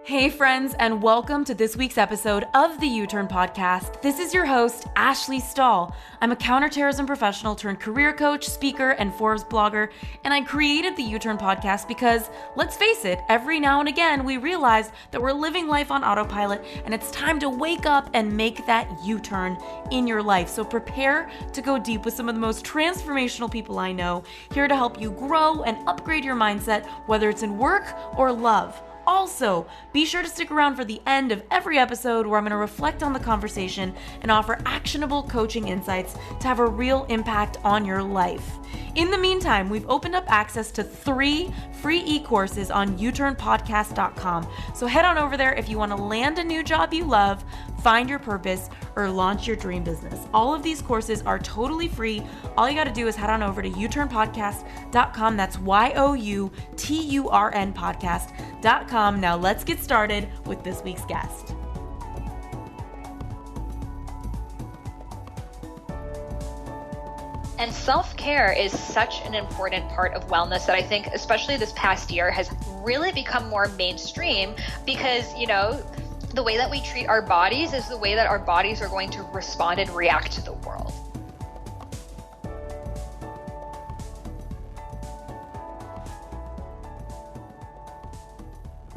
Hey friends, and welcome to this week's episode of the U-Turn Podcast. This is your host, Ashley Stahl. I'm a counterterrorism professional turned career coach, speaker, and Forbes blogger, and I created the U-Turn Podcast because, let's face it, every now and again we realize that we're living life on autopilot and it's time to wake up and make that U-turn in your life. So prepare to go deep with some of the most transformational people I know, here to help you grow and upgrade your mindset, whether it's in work or love. Also, be sure to stick around for the end of every episode where I'm going to reflect on the conversation and offer actionable coaching insights to have a real impact on your life. In the meantime, we've opened up access to 3 free e-courses on uturnpodcast.com. So head on over there if you want to land a new job you love, find your purpose, or launch your dream business. All of these courses are totally free. All you got to do is head on over to uturnpodcast.com. That's YOUTURN podcast.com. Now let's get started with this week's guest. And self-care is such an important part of wellness that I think, especially this past year, has really become more mainstream because, the way that we treat our bodies is the way that our bodies are going to respond and react to the world.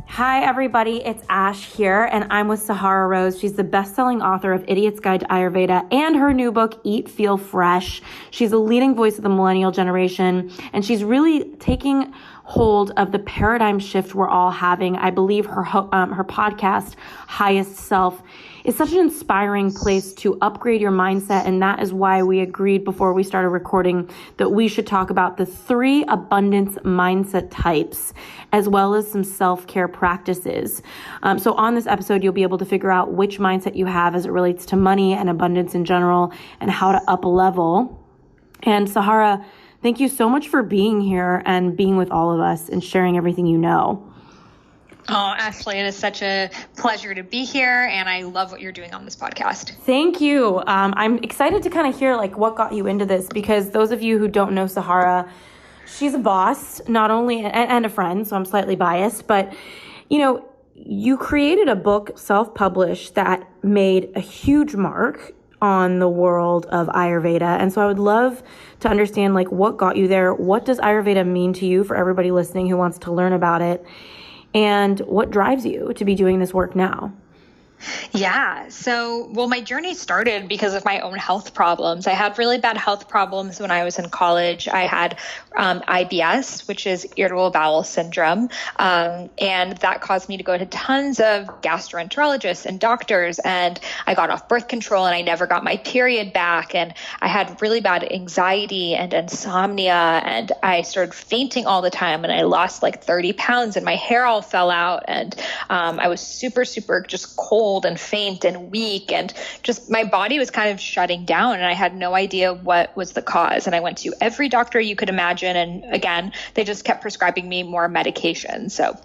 Hi everybody, it's Ash here, and I'm with Sahara Rose. She's the best-selling author of Idiot's Guide to Ayurveda and her new book, Eat, Feel Fresh. She's a leading voice of the millennial generation, and she's really taking hold of the paradigm shift we're all having. I believe her podcast, Highest Self, is such an inspiring place to upgrade your mindset, and that is why we agreed before we started recording that we should talk about the 3 abundance mindset types, as well as some self-care practices. So on this episode, you'll be able to figure out which mindset you have as it relates to money and abundance in general, and how to up-level. And Sahara, thank you so much for being here and being with all of us and sharing everything you know. Oh, Ashley, it is such a pleasure to be here, and I love what you're doing on this podcast. Thank you. I'm excited to kind of hear what got you into this, because those of you who don't know Sahara, she's a boss, not only and a friend, so I'm slightly biased, but you created a book, self-published, that made a huge mark on the world of Ayurveda. And so I would love to understand what got you there. What does Ayurveda mean to you, for everybody listening who wants to learn about it? And what drives you to be doing this work now? Yeah. So, my journey started because of my own health problems. I had really bad health problems when I was in college. I had IBS, which is irritable bowel syndrome. And that caused me to go to tons of gastroenterologists and doctors. And I got off birth control and I never got my period back. And I had really bad anxiety and insomnia. And I started fainting all the time. And I lost 30 pounds and my hair all fell out. And I was super, super just cold and faint and weak, and just my body was kind of shutting down, and I had no idea what was the cause. And I went to every doctor you could imagine, and again, they just kept prescribing me more medication. So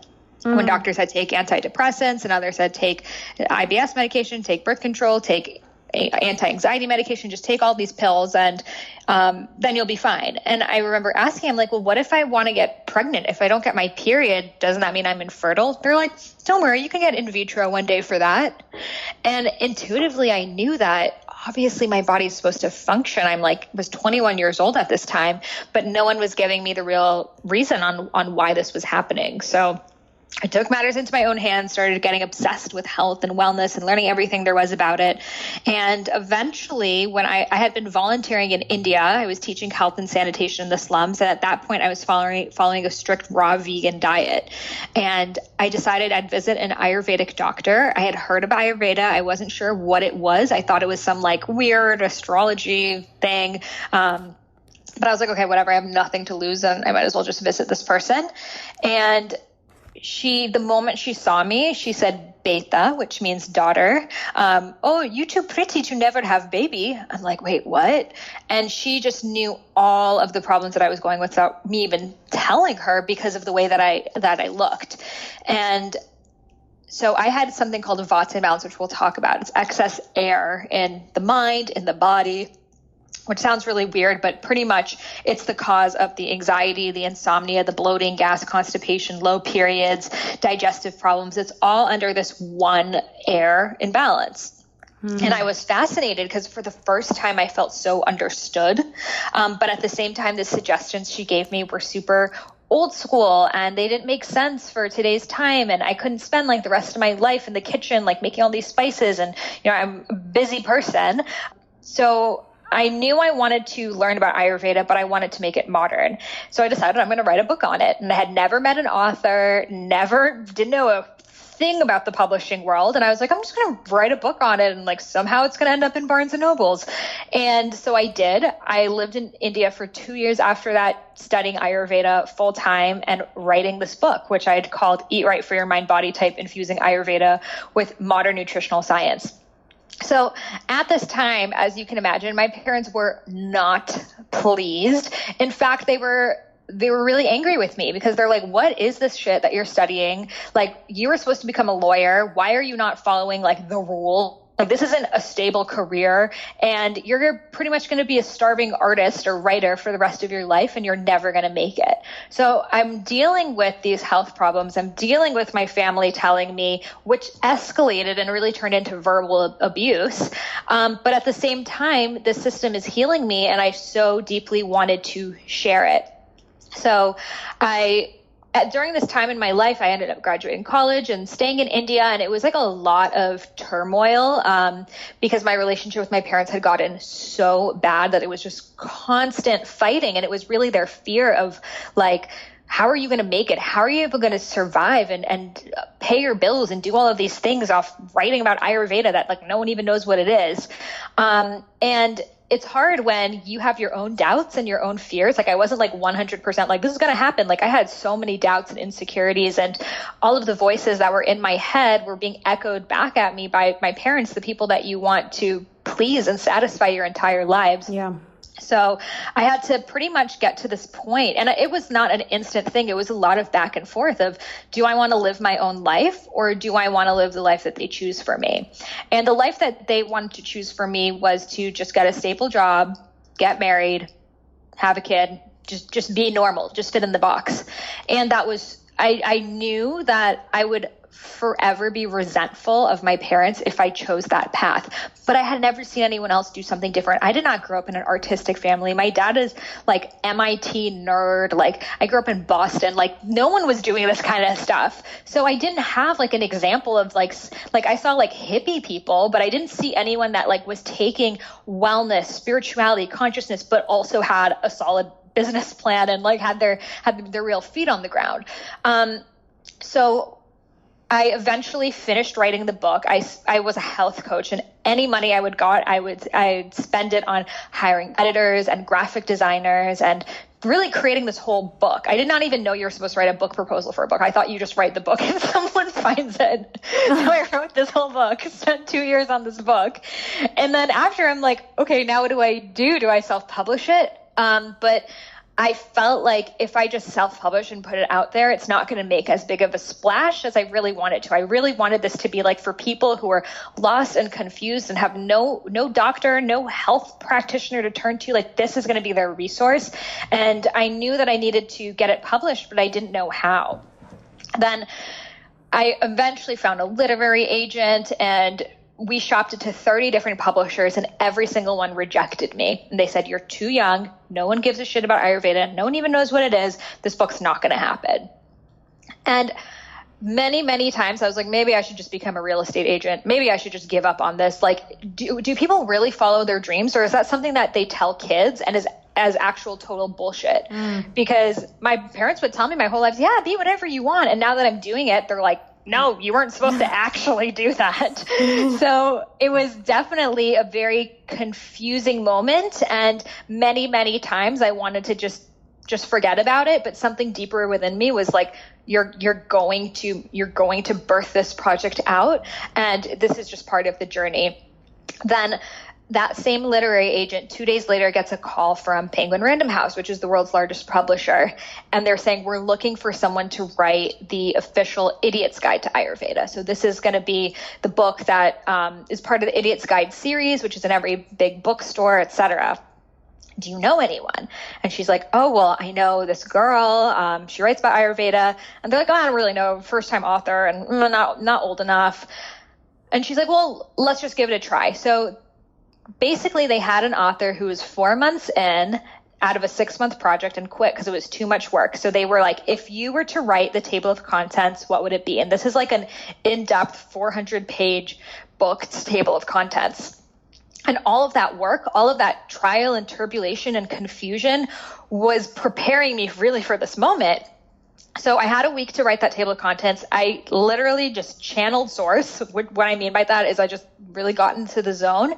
when doctors said take antidepressants, and others said take IBS medication, take birth control, take anti-anxiety medication, just take all these pills and then you'll be fine. And I remember asking him, well, what if I want to get pregnant? If I don't get my period, doesn't that mean I'm infertile? They're like, don't worry, you can get in vitro one day for that. And intuitively, I knew that obviously my body's supposed to function. Was 21 years old at this time, but no one was giving me the real reason on why this was happening. So I took matters into my own hands, started getting obsessed with health and wellness and learning everything there was about it. And eventually, when I had been volunteering in India, I was teaching health and sanitation in the slums. And at that point, I was following a strict raw vegan diet. And I decided I'd visit an Ayurvedic doctor. I had heard of Ayurveda. I wasn't sure what it was. I thought it was some weird astrology thing. But I was like, okay, whatever. I have nothing to lose, and I might as well just visit this person. And the moment she saw me, she said, Beta, which means daughter. Oh, you too pretty to never have baby. I'm like, wait, what? And she just knew all of the problems that I was going with without me even telling her, because of the way that I looked. And so I had something called a Vata imbalance, which we'll talk about. It's excess air in the mind, in the body. which sounds really weird, but pretty much it's the cause of the anxiety, the insomnia, the bloating, gas, constipation, low periods, digestive problems. It's all under this one air imbalance. And I was fascinated because for the first time I felt so understood. But at the same time, the suggestions she gave me were super old school and they didn't make sense for today's time. And I couldn't spend like the rest of my life in the kitchen, like making all these spices. And, I'm a busy person. So I knew I wanted to learn about Ayurveda, but I wanted to make it modern. So I decided I'm going to write a book on it. And I had never met an author, didn't know a thing about the publishing world. And I was like, I'm just going to write a book on it. And like, somehow it's going to end up in Barnes and Nobles. And so I did. I lived in India for 2 years after that, studying Ayurveda full time and writing this book, which I had called Eat Right for Your Mind Body Type, Infusing Ayurveda with Modern Nutritional Science. So at this time, as you can imagine, my parents were not pleased. In fact, they were really angry with me because they're like, what is this shit that you're studying? Like, you were supposed to become a lawyer. Why are you not following like the rule? Like, this isn't a stable career and you're pretty much going to be a starving artist or writer for the rest of your life and you're never going to make it. So I'm dealing with these health problems. I'm dealing with my family telling me, which escalated and really turned into verbal abuse. But at the same time, the system is healing me and I so deeply wanted to share it. So during this time in my life, I ended up graduating college and staying in India. And it was like a lot of turmoil because my relationship with my parents had gotten so bad that it was just constant fighting. And it was really their fear of like, how are you going to make it? How are you even going to survive and pay your bills and do all of these things off writing about Ayurveda that like no one even knows what it is? And it's hard when you have your own doubts and your own fears. Like I wasn't like 100% like this is going to happen. Like I had so many doubts and insecurities and all of the voices that were in my head were being echoed back at me by my parents, the people that you want to please and satisfy your entire lives. Yeah. So I had to pretty much get to this point, and it was not an instant thing. It was a lot of back and forth of, do I want to live my own life or do I want to live the life that they choose for me? And the life that they wanted to choose for me was to just get a stable job, get married, have a kid, just be normal, just fit in the box. And that was, I knew that I would forever be resentful of my parents if I chose that path. But I had never seen anyone else do something different. I did not grow up in an artistic family. My dad is like MIT nerd. Like I grew up in Boston. Like no one was doing this kind of stuff. So I didn't have like an example of like I saw like hippie people, but I didn't see anyone that like was taking wellness, spirituality, consciousness, but also had a solid business plan and like had their real feet on the ground. So I eventually finished writing the book. I was a health coach, and any money I would got, I'd spend it on hiring editors and graphic designers and really creating this whole book. I did not even know you were supposed to write a book proposal for a book. I thought you just write the book and someone finds it. So I wrote this whole book, spent 2 years on this book. And then after I'm like, okay, now what do I do? Do I self-publish it? But I felt like if I just self-publish and put it out there, it's not going to make as big of a splash as I really wanted to. I really wanted this to be like for people who are lost and confused and have no doctor, no health practitioner to turn to. Like this is going to be their resource. And I knew that I needed to get it published, but I didn't know how. Then I eventually found a literary agent and we shopped it to 30 different publishers and every single one rejected me. And they said, you're too young. No one gives a shit about Ayurveda. No one even knows what it is. This book's not going to happen. And many, many times I was like, maybe I should just become a real estate agent. Maybe I should just give up on this. Like, do people really follow their dreams? Or is that something that they tell kids and is as actual total bullshit? Because my parents would tell me my whole life, yeah, be whatever you want. And now that I'm doing it, they're like, no, you weren't supposed to actually do that. So it was definitely a very confusing moment. And many, many times I wanted to just forget about it. But something deeper within me was like, you're going to birth this project out. And this is just part of the journey. Then that same literary agent 2 days later gets a call from Penguin Random House, which is the world's largest publisher. And they're saying, we're looking for someone to write the official Idiot's Guide to Ayurveda. So this is going to be the book that is part of the Idiot's Guide series, which is in every big bookstore, etc. do you know anyone? And she's like, oh, well, I know this girl. She writes about Ayurveda. And they're like, oh, I don't really know, first-time author and not old enough. And she's like, well, let's just give it a try. So basically they had an author who was 4 months in out of a 6-month project and quit because it was too much work. So they were like, if you were to write the table of contents, what would it be? And this is like an in-depth 400-page booked table of contents. And all of that work, all of that trial and tribulation and confusion was preparing me really for this moment. So I had a week to write that table of contents. I literally just channeled source. What I mean by that is I just really got into the zone,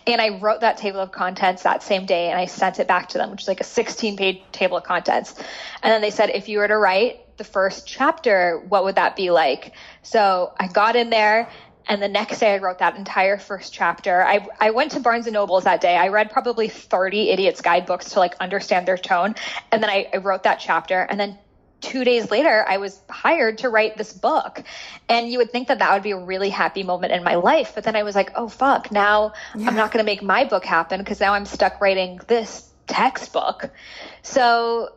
and I wrote that table of contents that same day, and I sent it back to them, which is like a 16-page table of contents. And then they said, if you were to write the first chapter, what would that be like? So I got in there, and the next day I wrote that entire first chapter. I went to Barnes & Noble's that day. I read probably 30 idiots' guidebooks to like understand their tone. And then I wrote that chapter, and then 2 days later, I was hired to write this book. And you would think that that would be a really happy moment in my life. But then I was like, oh, fuck, now I'm not going to make my book happen because now I'm stuck writing this textbook. So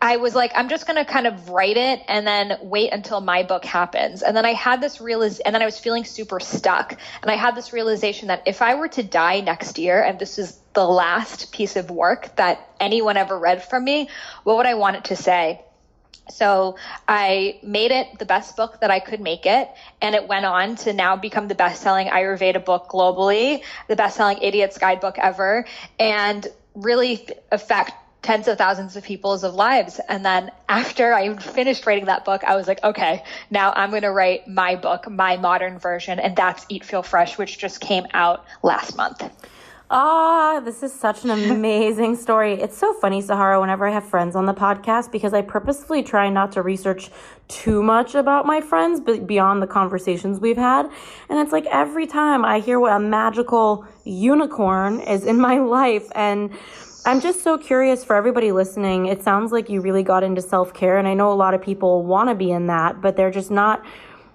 I was like, I'm just going to kind of write it and then wait until my book happens. And then I had this and then I was feeling super stuck. And I had this realization that if I were to die next year, and this is the last piece of work that anyone ever read from me, what would I want it to say? So I made it the best book that I could make it, and it went on to now become the best-selling Ayurveda book globally, the best-selling Idiot's Guidebook ever, and really affect tens of thousands of people's lives. And then after I finished writing that book, I was like, okay, now I'm going to write my book, my modern version, and that's Eat, Feel Fresh, which just came out last month. This is such an amazing story. It's so funny, Sahara, whenever I have friends on the podcast, because I purposefully try not to research too much about my friends, but beyond the conversations we've had. And it's like every time I hear what a magical unicorn is in my life. And I'm just so curious for everybody listening. It sounds like you really got into self-care. And I know a lot of people want to be in that, but they're just not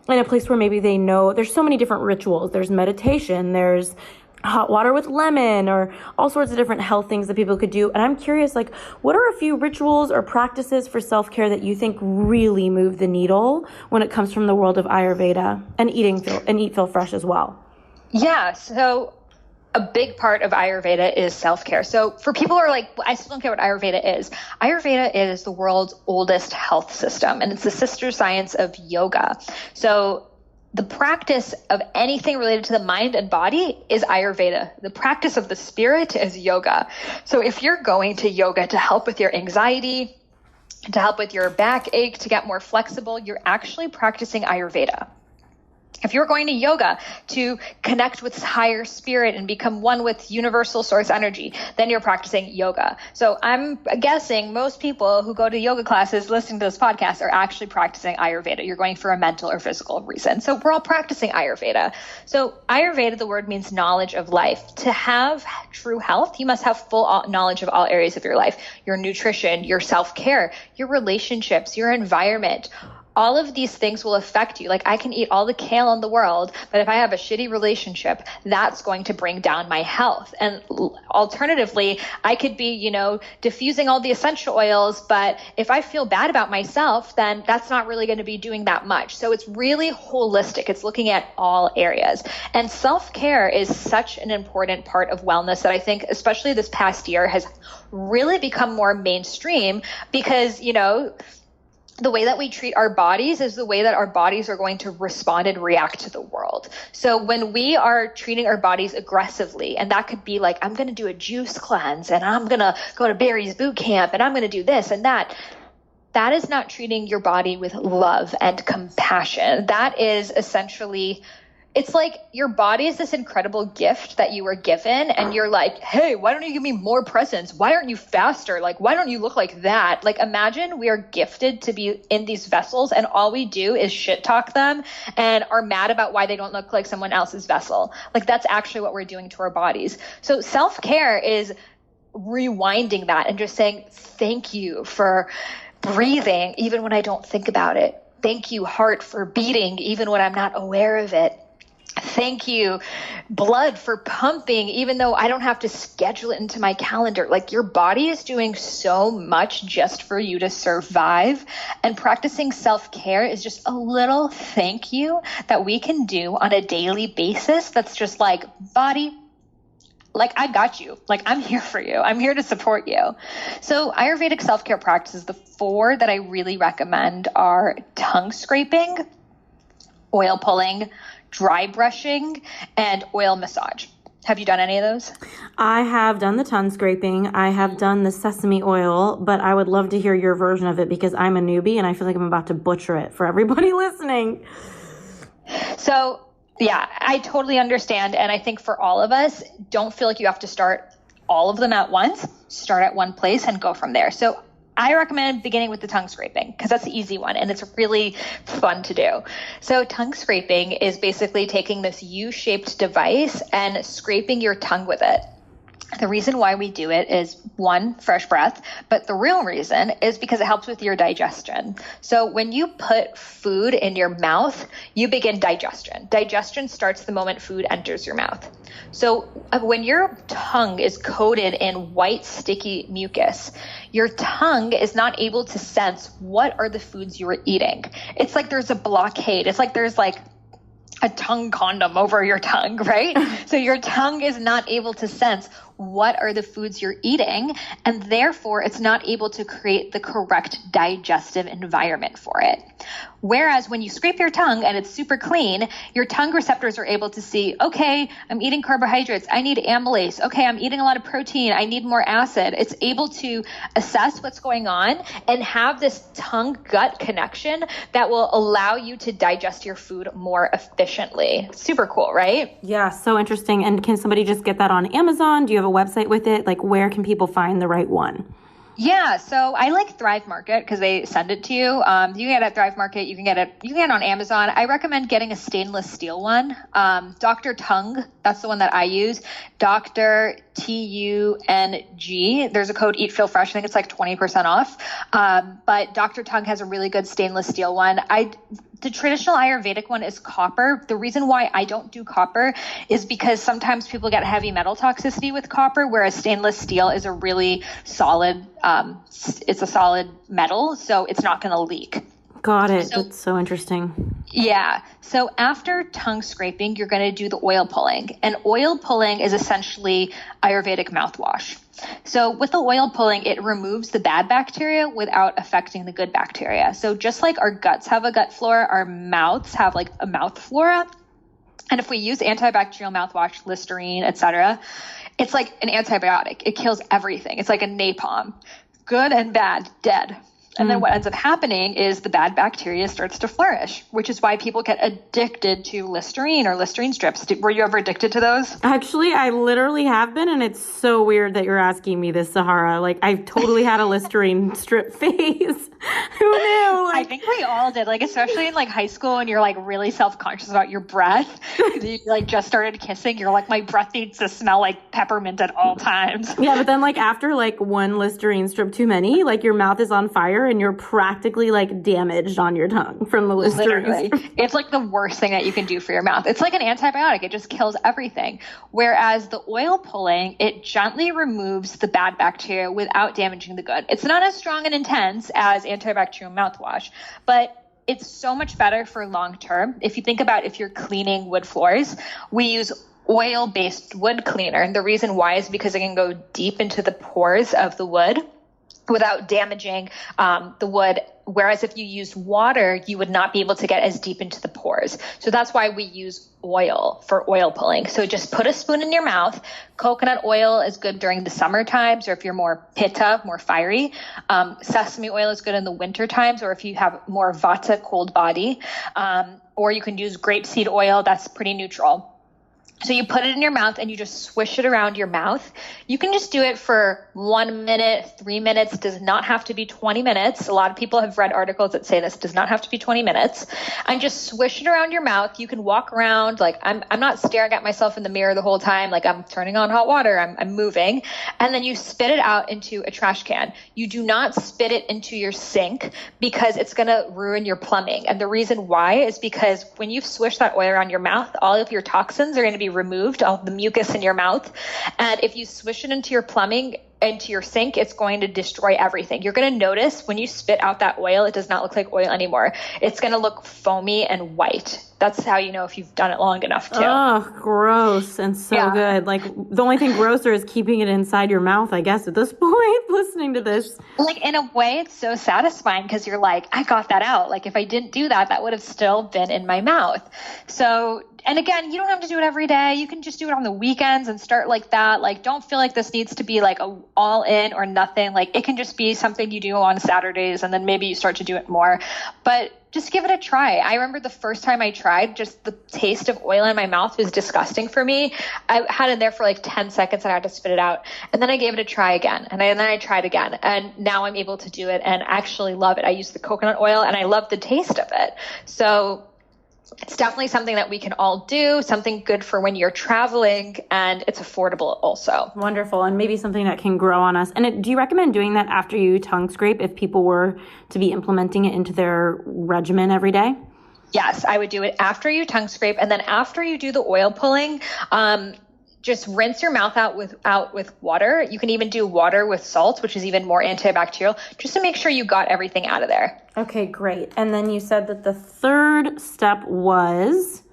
in a place where maybe they know. There's so many different rituals. There's meditation. There's hot water with lemon, or all sorts of different health things that people could do. And I'm curious, like, what are a few rituals or practices for self-care that you think really move the needle when it comes from the world of Ayurveda and Eat, Feel Fresh as well? Yeah. So a big part of Ayurveda is self-care. So for people who are like, I still don't care what Ayurveda is the world's oldest health system, and it's the sister science of yoga. So the practice of anything related to the mind and body is Ayurveda. The practice of the spirit is yoga. So if you're going to yoga to help with your anxiety, to help with your backache, to get more flexible, you're actually practicing Ayurveda. If you're going to yoga to connect with higher spirit and become one with universal source energy, then you're practicing yoga. So I'm guessing most people who go to yoga classes listening to this podcast are actually practicing Ayurveda. You're going for a mental or physical reason. So we're all practicing Ayurveda. So Ayurveda, the word means knowledge of life. To have true health, you must have full knowledge of all areas of your life, your nutrition, your self-care, your relationships, your environment. All of these things will affect you. Like, I can eat all the kale in the world, but if I have a shitty relationship, that's going to bring down my health. And alternatively, I could be, diffusing all the essential oils, but if I feel bad about myself, then that's not really going to be doing that much. So it's really holistic. It's looking at all areas. And self-care is such an important part of wellness that I think, especially this past year, has really become more mainstream because, the way that we treat our bodies is the way that our bodies are going to respond and react to the world. So when we are treating our bodies aggressively, and that could be like, I'm going to do a juice cleanse, and I'm going to go to Barry's boot camp, and I'm going to do this and that, that is not treating your body with love and compassion. That is essentially, it's like your body is this incredible gift that you were given, and you're like, hey, why don't you give me more presents? Why aren't you faster? Like, why don't you look like that? Like, imagine we are gifted to be in these vessels, and all we do is shit talk them and are mad about why they don't look like someone else's vessel. Like, that's actually what we're doing to our bodies. So self-care is rewinding that and just saying, thank you for breathing even when I don't think about it. Thank you, heart, for beating even when I'm not aware of it. Thank you. Blood for pumping, even though I don't have to schedule it into my calendar. Like, your body is doing so much just for you to survive. And practicing self-care is just a little thank you that we can do on a daily basis. That's just like, body, like, I got you. Like, I'm here for you. I'm here to support you. So Ayurvedic self-care practices, the 4 that I really recommend are tongue scraping, oil pulling, dry brushing, and oil massage. Have you done any of those? I have done the tongue scraping. I have done the sesame oil, but I would love to hear your version of it because I'm a newbie and I feel like I'm about to butcher it for everybody listening. So, yeah, I totally understand. And I think for all of us, don't feel like you have to start all of them at once. Start at one place and go from there. So I recommend beginning with the tongue scraping because that's the easy one and it's really fun to do. So tongue scraping is basically taking this U-shaped device and scraping your tongue with it. The reason why we do it is, 1, fresh breath, but the real reason is because it helps with your digestion. So when you put food in your mouth, you begin digestion. Digestion starts the moment food enters your mouth. So when your tongue is coated in white, sticky mucus, your tongue is not able to sense what are the foods you are eating. It's like there's a blockade. It's like there's like a tongue condom over your tongue, right? So your tongue is not able to sense what are the foods you're eating, and therefore it's not able to create the correct digestive environment for it. Whereas when you scrape your tongue and it's super clean, your tongue receptors are able to see, okay, I'm eating carbohydrates. I need amylase. Okay, I'm eating a lot of protein. I need more acid. It's able to assess what's going on and have this tongue-gut connection that will allow you to digest your food more efficiently. Super cool, right? Yeah, so interesting. And can somebody just get that on Amazon? Do you have a website with it? Like, where can people find the right one? Yeah, so I like Thrive Market because they send it to you. You can get it at Thrive Market. You can get it on Amazon. I recommend getting a stainless steel one. Dr. Tongue, that's the one that I use. Dr. TUNG. There's a code Eat Feel Fresh. I think it's like 20% off. But Dr. Tongue has a really good stainless steel one. The traditional Ayurvedic one is copper. The reason why I don't do copper is because sometimes people get heavy metal toxicity with copper, whereas stainless steel is a really solid, it's a solid metal, so it's not going to leak. Got it. That's so interesting. Yeah. So after tongue scraping, you're going to do the oil pulling. And oil pulling is essentially Ayurvedic mouthwash. So with the oil pulling, it removes the bad bacteria without affecting the good bacteria. So just like our guts have a gut flora, our mouths have like a mouth flora. And if we use antibacterial mouthwash, Listerine, etc., it's like an antibiotic. It kills everything. It's like a napalm. Good and bad, dead. And then what ends up happening is the bad bacteria starts to flourish, which is why people get addicted to Listerine or Listerine strips. Were you ever addicted to those? Actually, I literally have been, and it's so weird that you're asking me this, Sahara. Like, I've totally had a Listerine strip phase. Who knew? I think we all did, like, especially in like high school and you're like really self-conscious about your breath. You like just started kissing. You're like, my breath needs to smell like peppermint at all times. Yeah, but then like after like one Listerine strip too many, like your mouth is on fire and you're practically like damaged on your tongue from the Listerine. Literally. It's like the worst thing that you can do for your mouth. It's like an antibiotic. It just kills everything. Whereas the oil pulling, it gently removes the bad bacteria without damaging the good. It's not as strong and intense as antibacterial mouthwash, but it's so much better for long term. If you think about if you're cleaning wood floors, we use oil-based wood cleaner. And the reason why is because it can go deep into the pores of the wood without damaging the wood. Whereas if you use water, you would not be able to get as deep into the pores. So that's why we use oil for oil pulling. So just put a spoon in your mouth. Coconut oil is good during the summer times, or if you're more pitta, more fiery. Sesame oil is good in the winter times, or if you have more vata, cold body. Or you can use grapeseed oil. That's pretty neutral. So you put it in your mouth and you just swish it around your mouth. You can just do it for 1 minute, 3 minutes. It does not have to be 20 minutes. A lot of people have read articles that say this does not have to be 20 minutes. And just swish it around your mouth. You can walk around. Like I'm not staring at myself in the mirror the whole time. Like I'm turning on hot water. I'm moving. And then you spit it out into a trash can. You do not spit it into your sink because it's going to ruin your plumbing. And the reason why is because when you've swished that oil around your mouth, all of your toxins are going to be removed, all the mucus in your mouth. And if you swish it into your plumbing, into your sink, it's going to destroy everything. You're going to notice when you spit out that oil, it does not look like oil anymore. It's going to look foamy and white. That's how you know if you've done it long enough too. Oh, gross and so good. Like the only thing grosser is keeping it inside your mouth, I guess, at this point, listening to this. Like in a way, it's so satisfying because you're like, I got that out. Like if I didn't do that, that would have still been in my mouth. So, and again, you don't have to do it every day. You can just do it on the weekends and start like that. Like, don't feel like this needs to be like a all in or nothing. Like it can just be something you do on Saturdays and then maybe you start to do it more. But just give it a try. I remember the first time I tried, just the taste of oil in my mouth was disgusting for me. I had it there for like 10 seconds and I had to spit it out. And then I gave it a try again. And then I tried again. And now I'm able to do it and actually love it. I use the coconut oil and I love the taste of it. So it's definitely something that we can all do, something good for when you're traveling, and it's affordable also. Wonderful. And maybe something that can grow on us. And do you recommend doing that after you tongue scrape if people were to be implementing it into their regimen every day? Yes, I would do it after you tongue scrape. And then after you do the oil pulling, just rinse your mouth out with water. You can even do water with salt, which is even more antibacterial, just to make sure you got everything out of there. Okay, great. And then you said that the third step was...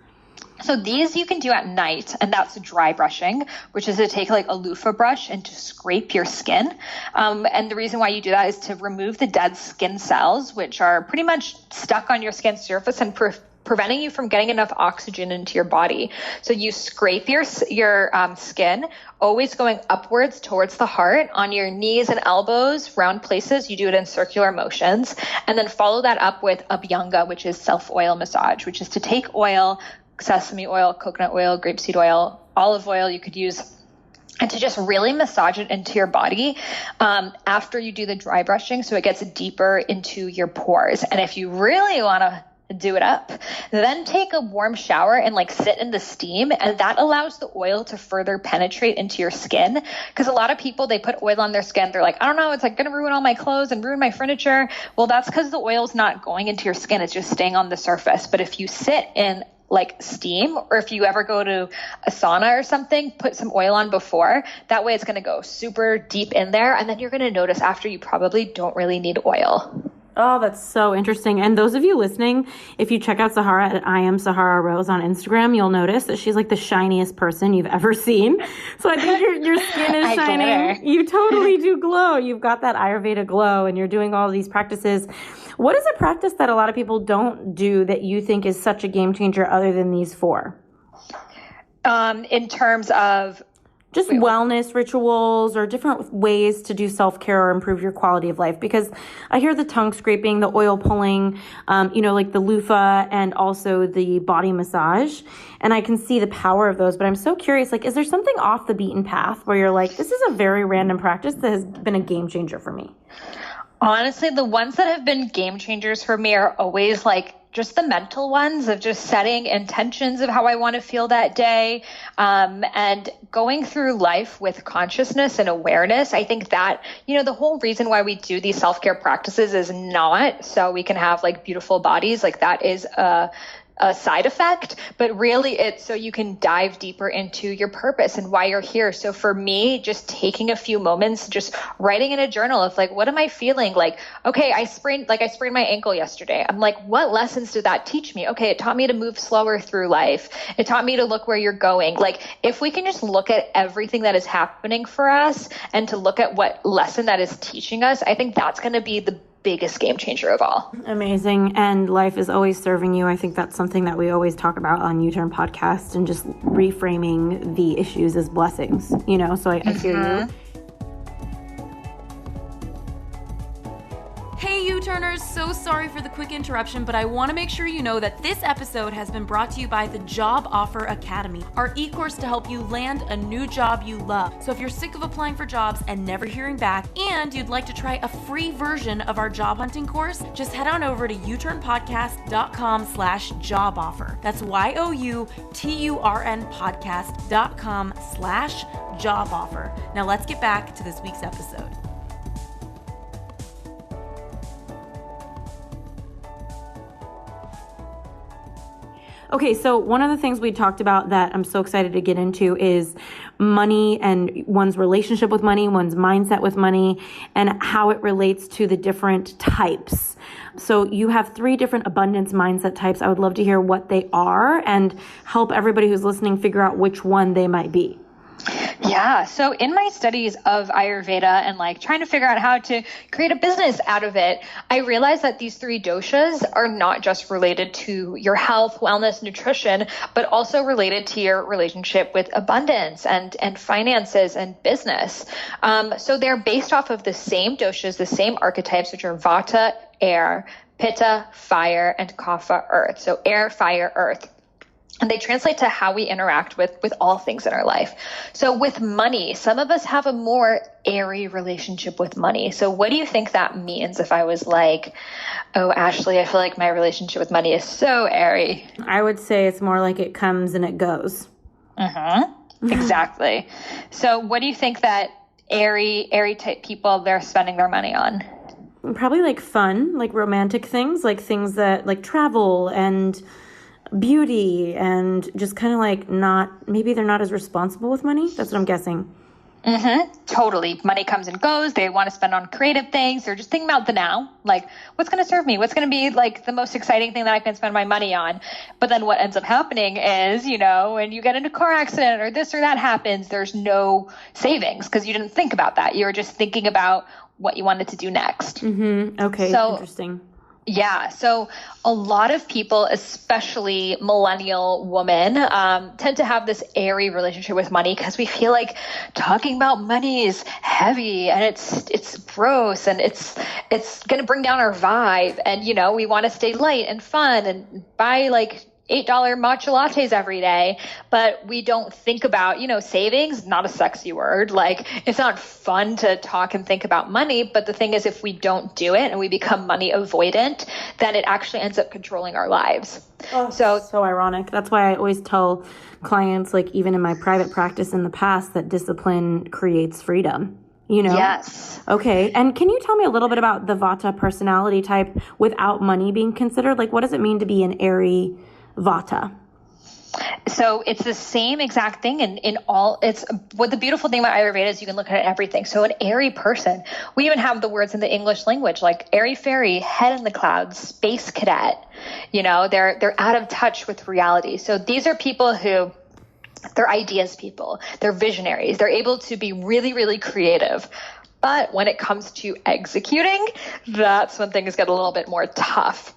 So these you can do at night, and that's dry brushing, which is to take like a loofah brush and to scrape your skin. And the reason why you do that is to remove the dead skin cells, which are pretty much stuck on your skin surface and preventing you from getting enough oxygen into your body. So you scrape your skin, always going upwards towards the heart on your knees and elbows, round places. You do it in circular motions, and then follow that up with Abhyanga, which is self-oil massage, which is to take oil, sesame oil, coconut oil, grapeseed oil, olive oil you could use, and to just really massage it into your body after you do the dry brushing so it gets deeper into your pores. And if you really want to do it up, then take a warm shower and like sit in the steam, and that allows the oil to further penetrate into your skin. Because a lot of people, they put oil on their skin, they're like, I don't know, it's like going to ruin all my clothes and ruin my furniture. Well, that's because the oil's not going into your skin, it's just staying on the surface. But if you sit in like steam, or if you ever go to a sauna or something, put some oil on before. That way it's going to go super deep in there, and then you're going to notice after you probably don't really need oil. Oh, that's so interesting. And those of you listening, if you check out Sahara at I am Sahara Rose on Instagram, you'll notice that she's like the shiniest person you've ever seen. So I think your skin is shining. You totally do glow. You've got that Ayurveda glow, and you're doing all these practices. What is a practice that a lot of people don't do that you think is such a game changer other than these four? In terms of just wellness rituals or different ways to do self-care or improve your quality of life. Because I hear the tongue scraping, the oil pulling, like the loofah, and also the body massage. And I can see the power of those, but I'm so curious, like, is there something off the beaten path where you're like, this is a very random practice that has been a game changer for me? Honestly, the ones that have been game changers for me are always like just the mental ones of just setting intentions of how I want to feel that day, and going through life with consciousness and awareness. I think that, the whole reason why we do these self-care practices is not so we can have like beautiful bodies. Like that is a side effect, but really it's so you can dive deeper into your purpose and why you're here. So for me, just taking a few moments, just writing in a journal of like, what am I feeling? Like, okay, I sprained my ankle yesterday. I'm like, what lessons did that teach me? Okay, it taught me to move slower through life. It taught me to look where you're going. Like, if we can just look at everything that is happening for us and to look at what lesson that is teaching us, I think that's going to be the biggest game changer of all. Amazing. And life is always serving you. I think that's something that we always talk about on U-Turn podcast, and just reframing the issues as blessings, so I hear you. Hey, U-Turn U-turners, so sorry for the quick interruption, but I want to make sure you know that this episode has been brought to you by the Job Offer Academy, our e-course to help you land a new job you love. So if you're sick of applying for jobs and never hearing back, and you'd like to try a free version of our job hunting course, just head on over to youturnpodcast.com/job offer. That's youturnpodcast.com/job offer. Now let's get back to this week's episode. Okay, so one of the things we talked about that I'm so excited to get into is money and one's relationship with money, one's mindset with money, and how it relates to the different types. So you have 3 different abundance mindset types. I would love to hear what they are and help everybody who's listening figure out which one they might be. Yeah. So in my studies of Ayurveda and trying to figure out how to create a business out of it, I realized that these 3 doshas are not just related to your health, wellness, nutrition, but also related to your relationship with abundance and finances and business. So they're based off of the same doshas, the same archetypes, which are Vata, air, Pitta, fire, and Kapha, earth. So air, fire, earth. And they translate to how we interact with all things in our life. So with money, some of us have a more airy relationship with money. So what do you think that means if I was like, oh, Ashley, I feel like my relationship with money is so airy? I would say it's more like it comes and it goes. Exactly. So what do you think that airy type people they're spending their money on? Probably like fun, like romantic things, like things that like travel and beauty and just kind of like maybe they're not as responsible with money. That's what I'm guessing. Totally. Money comes and goes. They want to spend on creative things. They're just thinking about the now. Like, what's going to serve me? What's going to be like the most exciting thing that I can spend my money on? But then what ends up happening is, when you get in a car accident or this or that happens, there's no savings because you didn't think about that. You were just thinking about what you wanted to do next. Okay. So, interesting. Yeah. So a lot of people, especially millennial women, tend to have this airy relationship with money because we feel like talking about money is heavy and it's gross and it's going to bring down our vibe. And, we want to stay light and fun and buy like $8 matcha lattes every day, but we don't think about, savings, not a sexy word. Like it's not fun to talk and think about money. But the thing is, if we don't do it and we become money avoidant, then it actually ends up controlling our lives. Oh, so ironic. That's why I always tell clients, like even in my private practice in the past, that discipline creates freedom. Yes. Okay. And can you tell me a little bit about the Vata personality type without money being considered? Like, what does it mean to be an airy Vata? So it's the same exact thing it's what the beautiful thing about Ayurveda is you can look at everything. So an airy person, we even have the words in the English language like airy fairy, head in the clouds, space cadet. They're out of touch with reality. So these are people who they're ideas people, they're visionaries, they're able to be really, really creative. But when it comes to executing, that's when things get a little bit more tough.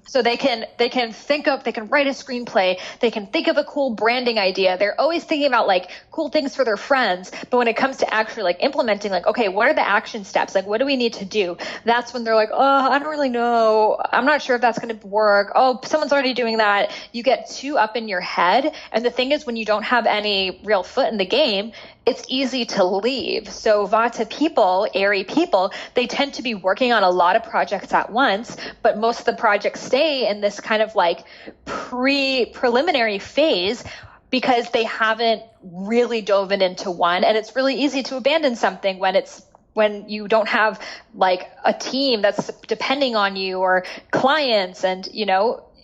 So they can write a screenplay. They can think of a cool branding idea. They're always thinking about like cool things for their friends. But when it comes to actually like implementing, like, okay, what are the action steps? Like, what do we need to do? That's when they're like, oh, I don't really know. I'm not sure if that's going to work. Oh, someone's already doing that. You get too up in your head. And the thing is, when you don't have any real foot in the game, it's easy to leave. So Vata people, airy people, they tend to be working on a lot of projects at once, but most of the projects stay in this kind of like preliminary phase because they haven't really dove into one. And it's really easy to abandon something when you don't have like a team that's depending on you or clients and,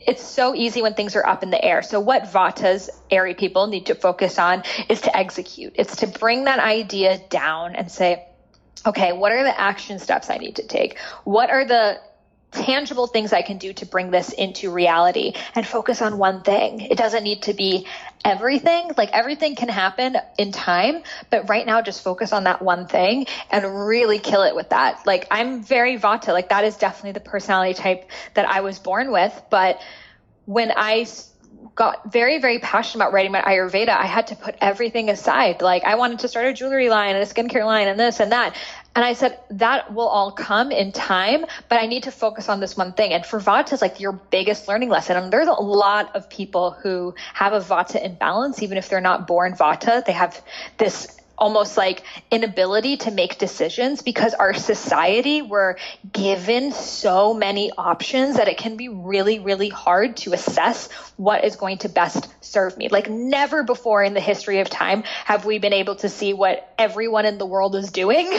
it's so easy when things are up in the air. So what Vata's airy people need to focus on is to execute. It's to bring that idea down and say, okay, what are the action steps I need to take? What are the tangible things I can do to bring this into reality and focus on one thing? It doesn't need to be everything. Like everything can happen in time, but right now just focus on that one thing and really kill it with that. Like I'm very Vata, like that is definitely the personality type that I was born with. But when I got very, very passionate about writing my Ayurveda, I had to put everything aside. Like I wanted to start a jewelry line and a skincare line and this and that. And I said, that will all come in time, but I need to focus on this one thing. And for Vata is like your biggest learning lesson. And there's a lot of people who have a Vata imbalance, even if they're not born Vata, they have this almost like inability to make decisions because our society, we're given so many options that it can be really, really hard to assess what is going to best serve me. Like never before in the history of time have we been able to see what everyone in the world is doing.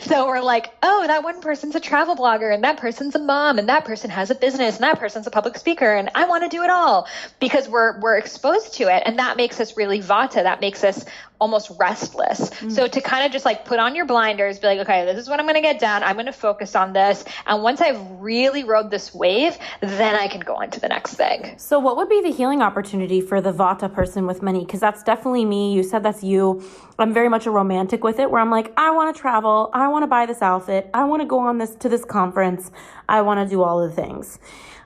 So we're like, oh, that one person's a travel blogger and that person's a mom and that person has a business and that person's a public speaker and I want to do it all because we're exposed to it. And that makes us really Vata. That makes us almost restless. So to kind of just like put on your blinders, be like, okay, this is what I'm going to get done. I'm going to focus on this. And once I've really rode this wave, then I can go on to the next thing. So what would be the healing opportunity for the Vata person with money? Because that's definitely me. You said that's you. I'm very much a romantic with it where I'm like, I want to travel. I want to buy this outfit. I want to go on to this conference. I want to do all the things.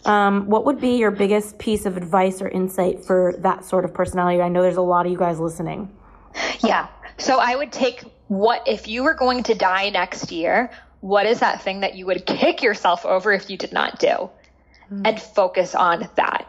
What would be your biggest piece of advice or insight for that sort of personality? I know there's a lot of you guys listening. Yeah. So I would take if you were going to die next year, what is that thing that you would kick yourself over if you did not do? And focus on that.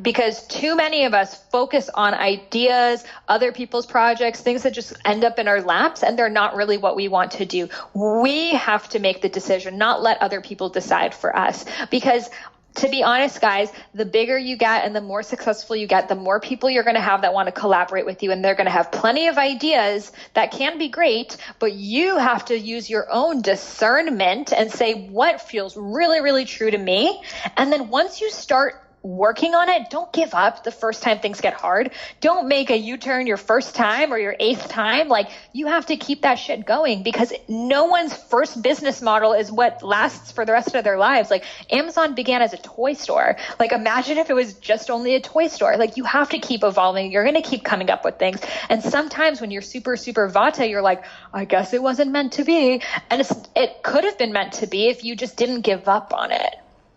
Because too many of us focus on ideas, other people's projects, things that just end up in our laps and they're not really what we want to do. We have to make the decision, not let other people decide for us. Because to be honest, guys, the bigger you get and the more successful you get, the more people you're going to have that want to collaborate with you. And they're going to have plenty of ideas that can be great, but you have to use your own discernment and say what feels really, really true to me. And then once you start working on it, don't give up the first time things get hard. Don't make a U-turn your first time or your 8th time. Like you have to keep that shit going because no one's first business model is what lasts for the rest of their lives. Like Amazon began as a toy store. Like imagine if it was just only a toy store. Like you have to keep evolving. You're going to keep coming up with things. And sometimes when you're super, super Vata, you're like, I guess it wasn't meant to be. And it could have been meant to be if you just didn't give up on it.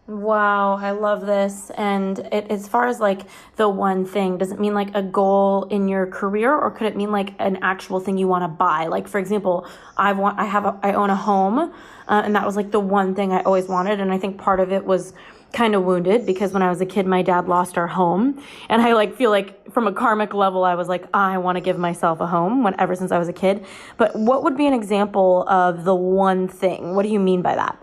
Wow, I love this. And as far as like the one thing, does it mean like a goal in your career or could it mean like an actual thing you want to buy? Like for example, I own a home and that was like the one thing I always wanted. And I think part of it was kind of wounded because when I was a kid, my dad lost our home. And I like feel like from a karmic level, I was like, I want to give myself a home ever since I was a kid. But what would be an example of the one thing? What do you mean by that?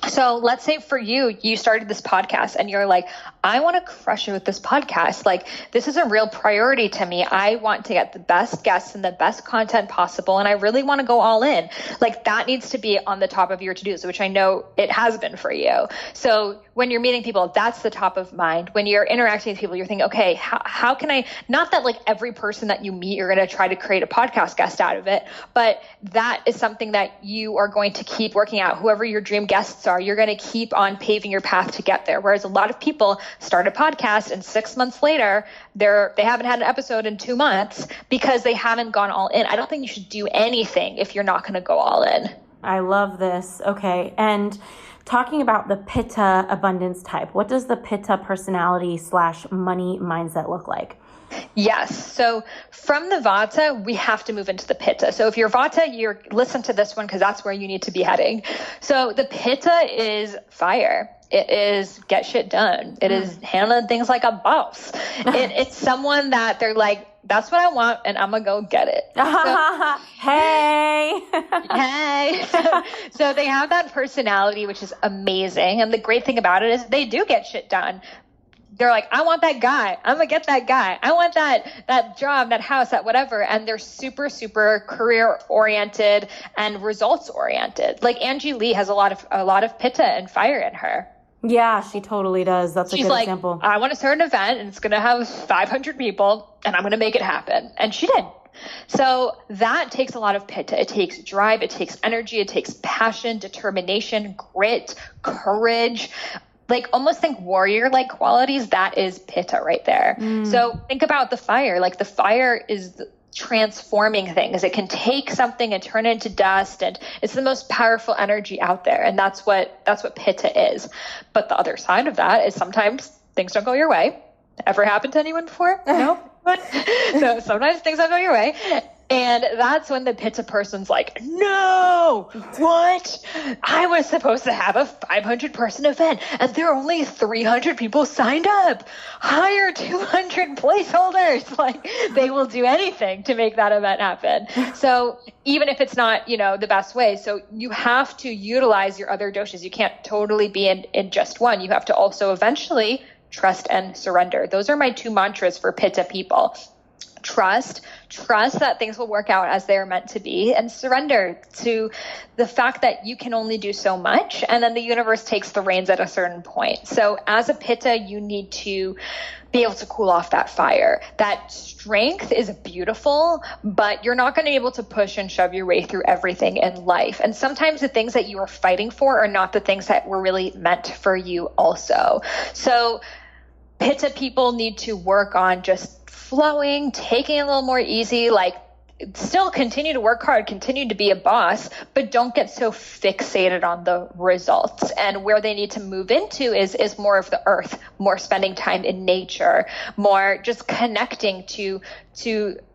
So let's say for you started this podcast and you're like, I want to crush it with this podcast. Like, this is a real priority to me. I want to get the best guests and the best content possible. And I really want to go all in. Like that needs to be on the top of your to-dos, which I know it has been for you. So when you're meeting people, that's the top of mind. When you're interacting with people, you're thinking, okay, how can I, not that like every person that you meet, you're going to try to create a podcast guest out of it, but that is something that you are going to keep working out. Whoever your dream guests are, you're going to keep on paving your path to get there. Whereas a lot of people start a podcast and 6 months later, they haven't had an episode in 2 months because they haven't gone all in. I don't think you should do anything if you're not going to go all in. I love this. Okay. And talking about the Pitta abundance type, what does the Pitta personality / money mindset look like? Yes. So from the Vata, we have to move into the Pitta. So if you're Vata, listen to this one because that's where you need to be heading. So the Pitta is fire. It is get shit done. It is handling things like a boss. It's someone that they're like, that's what I want, and I'm going to go get it. So, hey. Hey. So they have that personality, which is amazing. And the great thing about it is they do get shit done. They're like, I want that guy. I'm going to get that guy. I want that job, that house, that whatever. And they're super, super career oriented and results oriented. Like Angie Lee has a lot of Pitta and fire in her. Yeah, she totally does. That's a good example. I want to start an event and it's going to have 500 people and I'm going to make it happen. And she did. So that takes a lot of Pitta. It takes drive. It takes energy. It takes passion, determination, grit, courage. Like almost think warrior-like qualities. That is Pitta right there. So think about the fire. Like the fire is transforming things. It can take something and turn it into dust, and it's the most powerful energy out there. And that's what Pitta is. But the other side of that is sometimes things don't go your way. Ever happened to anyone before? No? So sometimes things don't go your way. And that's when the Pitta person's like, no, what? I was supposed to have a 500-person event and there are only 300 people signed up. Hire 200 placeholders. Like, they will do anything to make that event happen. So even if it's not, the best way. So you have to utilize your other doshas. You can't totally be in just one. You have to also eventually trust and surrender. Those are my 2 mantras for Pitta people. Trust that things will work out as they are meant to be, and surrender to the fact that you can only do so much, and then the universe takes the reins at a certain point. So as a Pitta, you need to be able to cool off that fire. That strength is beautiful, but you're not going to be able to push and shove your way through everything in life. And sometimes the things that you are fighting for are not the things that were really meant for you also. So Pitta people need to work on just flowing, taking it a little more easy, like still continue to work hard, continue to be a boss, but don't get so fixated on the results. And where they need to move into is more of the earth, more spending time in nature, more just connecting to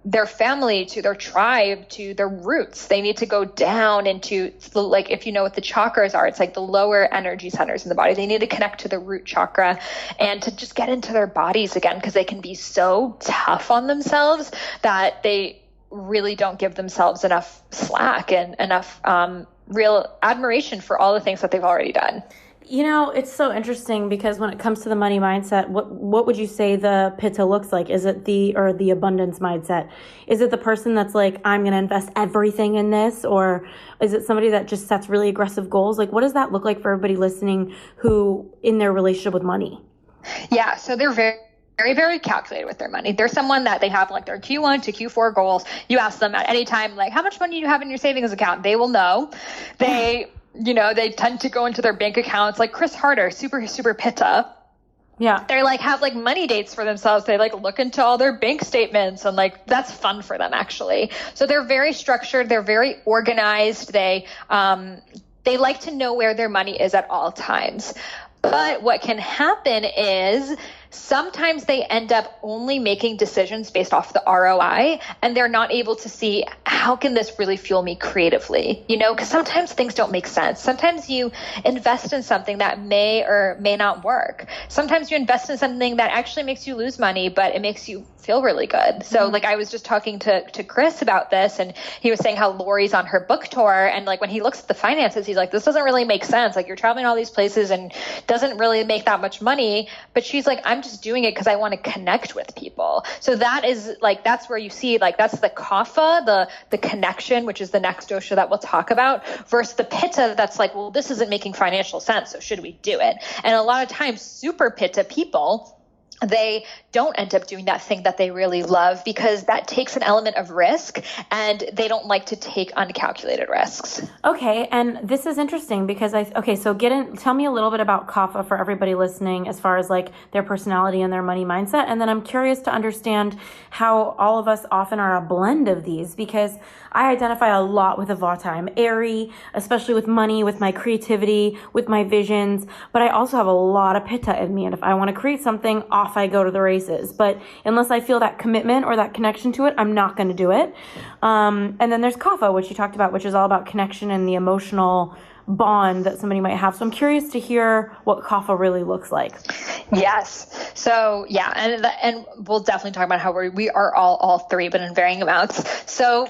their family, to their tribe, to their roots. They need to go down into, like, if you know what the chakras are, it's like the lower energy centers in the body. They need to connect to the root chakra and to just get into their bodies again, because they can be so tough on themselves that they really don't give themselves enough slack and enough real admiration for all the things that they've already done. It's so interesting because when it comes to the money mindset, what would you say the Pitta looks like? Is it the abundance mindset? Is it the person that's like, I'm going to invest everything in this? Or is it somebody that just sets really aggressive goals? Like, what does that look like for everybody listening who in their relationship with money? Yeah. So they're very, very calculated with their money. They're someone that they have like their Q1 to Q4 goals. You ask them at any time, like, how much money do you have in your savings account? They will know. They tend to go into their bank accounts, like Chris Harder, super, super Pitta. Yeah. They're like, have like money dates for themselves. They like look into all their bank statements, and like, that's fun for them actually. So they're very structured. They're very organized. They like to know where their money is at all times. But what can happen is sometimes they end up only making decisions based off the ROI, and they're not able to see, how can this really fuel me creatively? Because sometimes things don't make sense. Sometimes you invest in something that may or may not work. Sometimes you invest in something that actually makes you lose money, but it makes you feel really good. So like, I was just talking to Chris about this, and he was saying how Lori's on her book tour, and like, when he looks at the finances, he's like, this doesn't really make sense. Like, you're traveling all these places and doesn't really make that much money. But she's like, I'm just doing it because I want to connect with people. So that is like, that's where you see, like, that's the kapha, the connection, which is the next dosha that we'll talk about, versus the Pitta that's like, well, this isn't making financial sense, so should we do it? And a lot of times super Pitta people, they don't end up doing that thing that they really love, because that takes an element of risk, and they don't like to take uncalculated risks. Okay. And this is interesting because so tell me a little bit about kapha for everybody listening, as far as like their personality and their money mindset. And then I'm curious to understand how all of us often are a blend of these, because I identify a lot with Vata. I'm airy, especially with money, with my creativity, with my visions, but I also have a lot of Pitta in me. And if I want to create something, off I go to the races. But unless I feel that commitment or that connection to it, I'm not going to do it. And then there's kapha, which you talked about, which is all about connection and the emotional bond that somebody might have. So I'm curious to hear what kapha really looks like. Yes. So yeah, and we'll definitely talk about how we are all three, but in varying amounts. So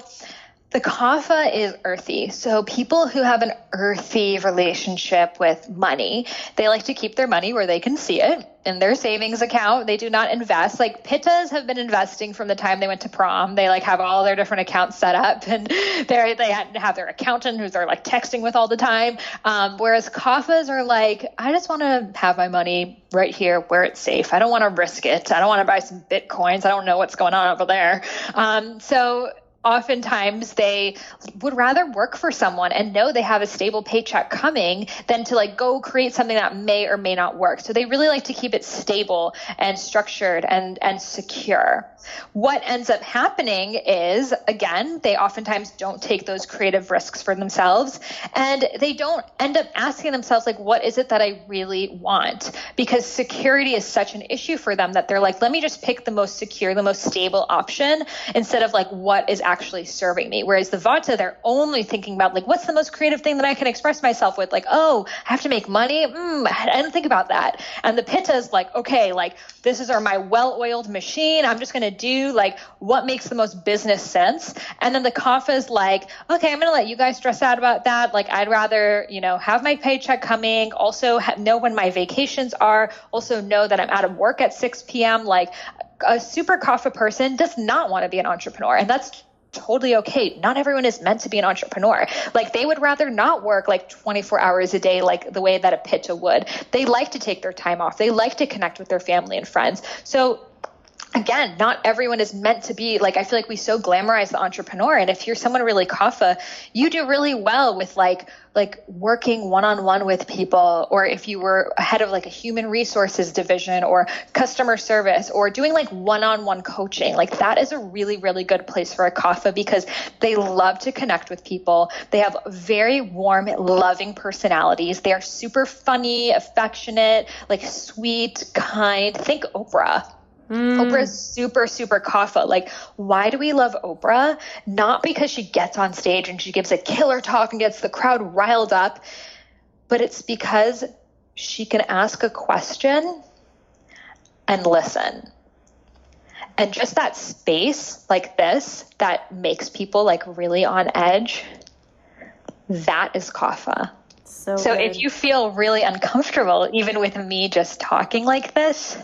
the kapha is earthy. So people who have an earthy relationship with money, they like to keep their money where they can see it in their savings account. They do not invest. Like Pittas have been investing from the time they went to prom. They like have all their different accounts set up, and they have their accountant who's they're like texting with all the time. Whereas kaphas are like, I just want to have my money right here where it's safe. I don't want to risk it. I don't want to buy some Bitcoins. I don't know what's going on over there. So oftentimes they would rather work for someone and know they have a stable paycheck coming than to like go create something that may or may not work. So they really like to keep it stable and structured and secure. What ends up happening is, again, they oftentimes don't take those creative risks for themselves, and they don't end up asking themselves, like, what is it that I really want? Because security is such an issue for them that they're like, let me just pick the most secure, the most stable option, instead of like, what is actually serving me. Whereas the Vata, they're only thinking about like, what's the most creative thing that I can express myself with? Like, oh, I have to make money. I didn't think about that. And the Pitta is like, okay, like this is my well-oiled machine. I'm just going to do like what makes the most business sense. And then the Kapha is like, okay, I'm going to let you guys stress out about that. Like, I'd rather, have my paycheck coming, also know when my vacations are, also know that I'm out of work at 6 p.m. Like, a super Kapha person does not want to be an entrepreneur. And that's totally okay. Not everyone is meant to be an entrepreneur. Like, they would rather not work like 24 hours a day, like the way that a Pitta would. They like to take their time off. They like to connect with their family and friends. So again, not everyone is meant to be like, I feel like we so glamorize the entrepreneur. And if you're someone really Kapha, you do really well with like working one-on-one with people, or if you were head of like a human resources division or customer service, or doing like one-on-one coaching. Like, that is a really, really good place for a Kapha, because they love to connect with people. They have very warm, loving personalities. They are super funny, affectionate, like sweet, kind. Think Oprah. Oprah is super, super Kapha. Like, why do we love Oprah? Not because she gets on stage and she gives a killer talk and gets the crowd riled up, but it's because she can ask a question and listen. And just that space like this that makes people like really on edge, that is Kapha. So if you feel really uncomfortable, even with me just talking like this,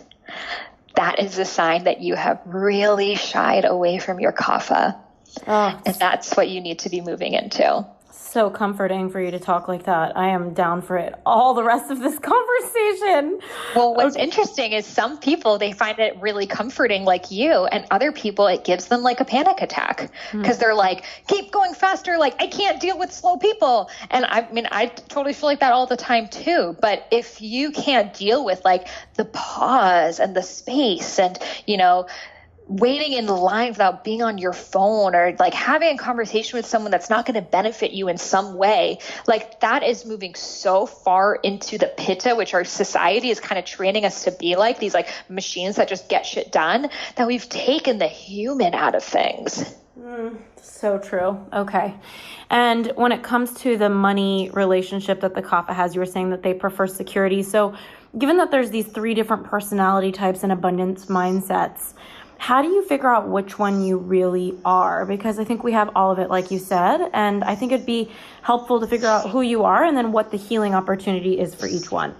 that is a sign that you have really shied away from your Kapha. Oh, and that's what you need to be moving into. So comforting for you to talk like that. I am down for it all the rest of this conversation. Well, what's interesting is some people, they find it really comforting like you, and other people, it gives them like a panic attack because they're like, keep going faster. Like, I can't deal with slow people. And I totally feel like that all the time too. But if you can't deal with like the pause and the space and, waiting in line without being on your phone, or like having a conversation with someone that's not going to benefit you in some way, like that is moving so far into the Pitta, which our society is kind of training us to be like, these like machines that just get shit done, that we've taken the human out of things. So true. Okay. And when it comes to the money relationship that the Kapha has, you were saying that they prefer security. So given that there's these 3 different personality types and abundance mindsets, how do you figure out which one you really are? Because I think we have all of it, like you said, and I think it'd be helpful to figure out who you are and then what the healing opportunity is for each one.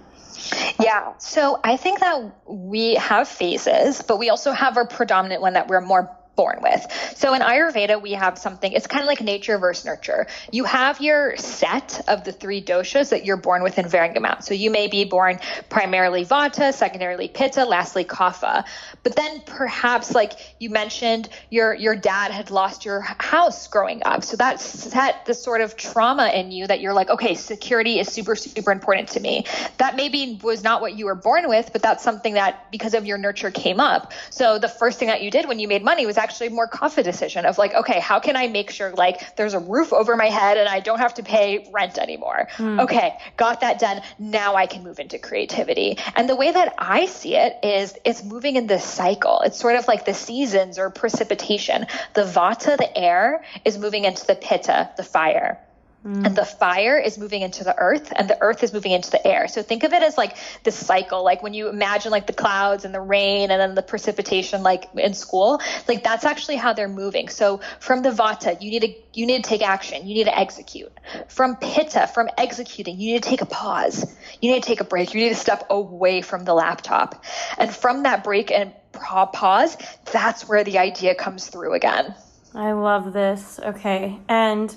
Yeah. So I think that we have phases, but we also have our predominant one that we're more born with. So in Ayurveda, we have something, it's kind of like nature versus nurture. You have your set of the 3 doshas that you're born with in varying amounts. So you may be born primarily Vata, secondarily Pitta, lastly Kapha. But then perhaps, like you mentioned, your dad had lost your house growing up. So that set the sort of trauma in you that you're like, okay, security is super, super important to me. That maybe was not what you were born with, but that's something that because of your nurture came up. So the first thing that you did when you made money was actually a more Kapha decision of like, okay, how can I make sure like there's a roof over my head and I don't have to pay rent anymore? Okay, got that done. Now I can move into creativity. And the way that I see it is it's moving in this cycle. It's sort of like the seasons or precipitation. The Vata, the air, is moving into the Pitta, the fire. And the fire is moving into the earth, and the earth is moving into the air. So think of it as like this cycle, like when you imagine like the clouds and the rain and then the precipitation, like in school, like that's actually how they're moving. So from the Vata, you need to take action. You need to execute. From Pitta, from executing, you need to take a pause. You need to take a break. You need to step away from the laptop. And from that break and pause, that's where the idea comes through again. I love this. Okay. And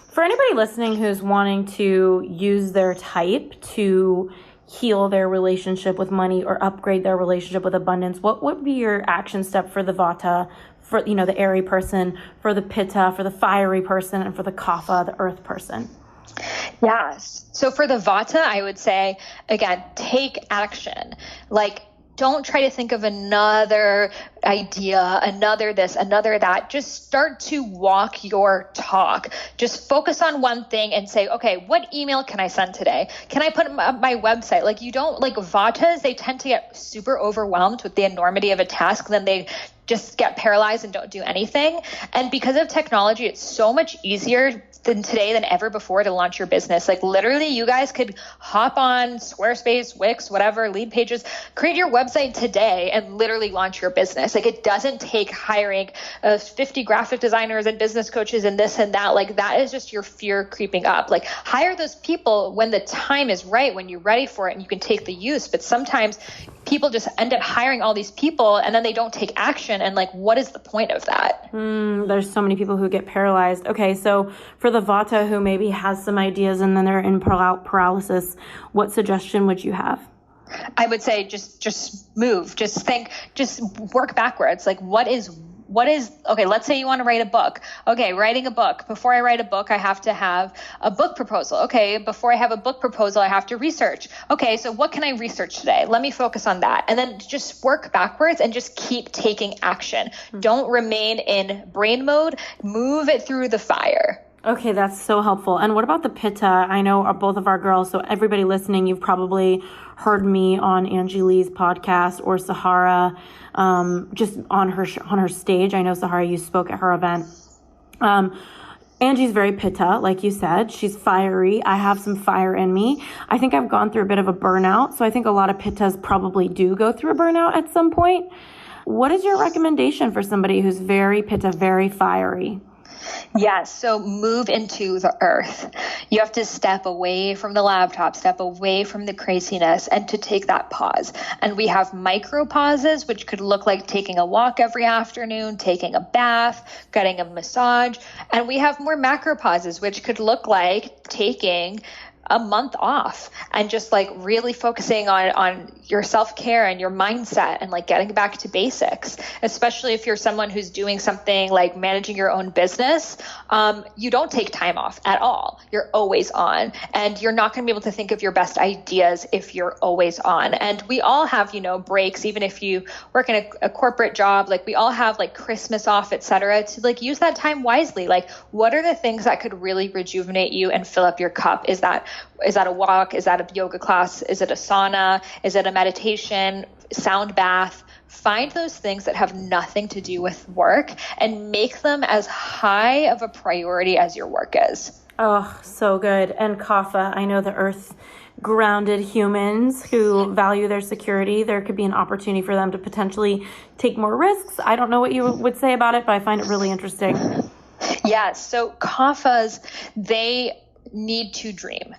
for anybody listening who's wanting to use their type to heal their relationship with money or upgrade their relationship with abundance, what would be your action step for the Vata, for the airy person, for the Pitta, for the fiery person, and for the Kapha, the earth person? Yes. So for the Vata, I would say, again, take action. Like, don't try to think of another idea, another this, another that. Just start to walk your talk. Just focus on one thing and say, okay, what email can I send today? Can I put up my website? Like, you don't, like Vatas, they tend to get super overwhelmed with the enormity of a task. Then they just get paralyzed and don't do anything. And because of technology, it's so much easier than today than ever before to launch your business. Like literally you guys could hop on Squarespace, Wix, whatever, Lead Pages, create your website today and literally launch your business. Like it doesn't take hiring 50 graphic designers and business coaches and this and that. Like that is just your fear creeping up. Like hire those people when the time is right, when you're ready for it and you can take the use. But sometimes people just end up hiring all these people and then they don't take action. And like, what is the point of that? There's so many people who get paralyzed. Okay. So for the Vata who maybe has some ideas and then they're in paralysis, what suggestion would you have? I would say just move, just think, just work backwards. Like what is, okay, let's say you want to write a book. Okay, writing a book. Before I write a book, I have to have a book proposal. Okay, before I have a book proposal, I have to research. Okay, so what can I research today? Let me focus on that. And then just work backwards and just keep taking action. Don't remain in brain mode. Move it through the fire. Okay, that's so helpful. And what about the Pitta? I know both of our girls, so everybody listening, you've probably heard me on Angie Lee's podcast or Sahara, just on her stage. I know Sahara, you spoke at her event. Angie's very Pitta, like you said. She's fiery. I have some fire in me. I think I've gone through a bit of a burnout. So I think a lot of Pittas probably do go through a burnout at some point. What is your recommendation for somebody who's very Pitta, very fiery? Yes. So move into the earth. You have to step away from the laptop, step away from the craziness and to take that pause. And we have micro pauses, which could look like taking a walk every afternoon, taking a bath, getting a massage. And we have more macro pauses, which could look like taking a month off and just like really focusing on your self-care and your mindset and like getting back to basics, especially if you're someone who's doing something like managing your own business. You don't take time off at all. You're always on, and you're not going to be able to think of your best ideas if you're always on. And we all have, breaks, even if you work in a corporate job, like we all have like Christmas off, etc., to like use that time wisely. Like what are the things that could really rejuvenate you and fill up your cup? Is that a walk? Is that a yoga class? Is it a sauna? Is it a meditation, sound bath? Find those things that have nothing to do with work and make them as high of a priority as your work is. Oh, so good. And Kapha, I know the earth grounded humans who value their security, there could be an opportunity for them to potentially take more risks. I don't know what you would say about it, but I find it really interesting. Yes. So Kaphas, they need to dream.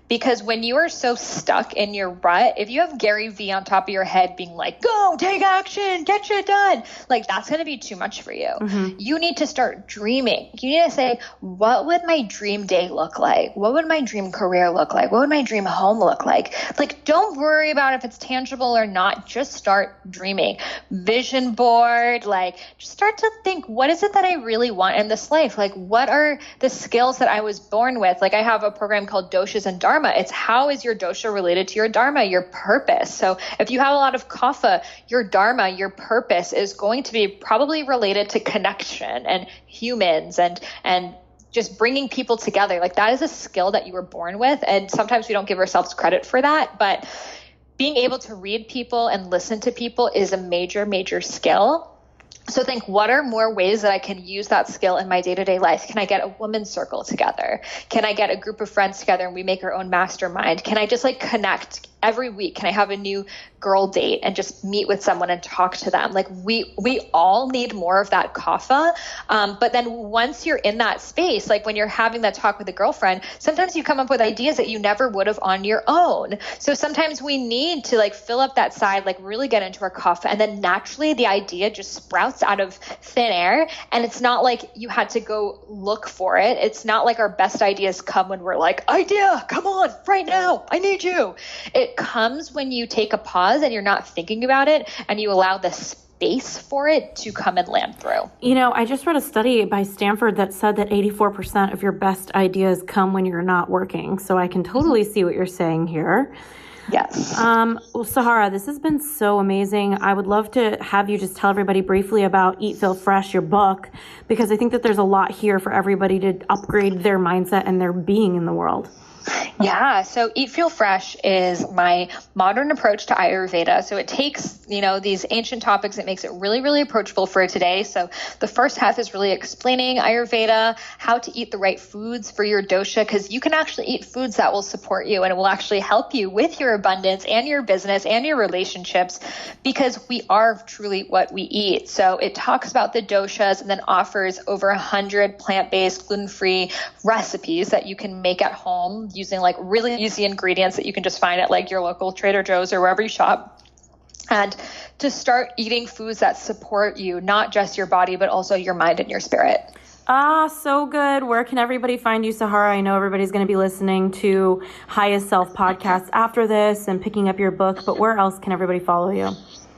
Because when you are so stuck in your rut, if you have Gary Vee on top of your head being like, go, take action, get shit done, like that's going to be too much for you. Mm-hmm. You need to start dreaming. You need to say, what would my dream day look like? What would my dream career look like? What would my dream home look like? Like, don't worry about if it's tangible or not. Just start dreaming. Vision board, like just start to think, what is it that I really want in this life? Like, what are the skills that I was born with? Like I have a program called Doshas and Dharma. It's how is your dosha related to your dharma, your purpose. So if you have a lot of kapha, your dharma, your purpose is going to be probably related to connection and humans and just bringing people together. Like that is a skill that you were born with. And sometimes we don't give ourselves credit for that, but being able to read people and listen to people is a major, major skill. So think, what are more ways that I can use that skill in my day-to-day life? Can I get a women's circle together? Can I get a group of friends together and we make our own mastermind? Can I just like connect every week? Can I have a new girl date and just meet with someone and talk to them? Like we all need more of that kapha. But then once you're in that space, like when you're having that talk with a girlfriend, sometimes you come up with ideas that you never would have on your own. So sometimes we need to like fill up that side, like really get into our kapha, and then naturally the idea just sprouts out of thin air. And it's not like you had to go look for it. It's not like our best ideas come when we're like, idea, come on right now, I need you. It comes when you take a pause and you're not thinking about it and you allow the space for it to come and land through. I just read a study by Stanford that said that 84% of your best ideas come when you're not working. So I can totally see what you're saying here. Yes. Well, Sahara, this has been so amazing. I would love to have you just tell everybody briefly about Eat, Feel Fresh, your book, because I think that there's a lot here for everybody to upgrade their mindset and their being in the world. Yeah, so Eat Feel Fresh is my modern approach to Ayurveda. So it takes, these ancient topics, it makes it really, really approachable for today. So the first half is really explaining Ayurveda, how to eat the right foods for your dosha, because you can actually eat foods that will support you and it will actually help you with your abundance and your business and your relationships, because we are truly what we eat. So it talks about the doshas and then offers over 100 plant-based, gluten-free recipes that you can make at home using like really easy ingredients that you can just find at like your local Trader Joe's or wherever you shop. And to start eating foods that support you, not just your body, but also your mind and your spirit. So good. Where can everybody find you, Sahara? I know everybody's going to be listening to Highest Self podcasts after this and picking up your book, but where else can everybody follow you?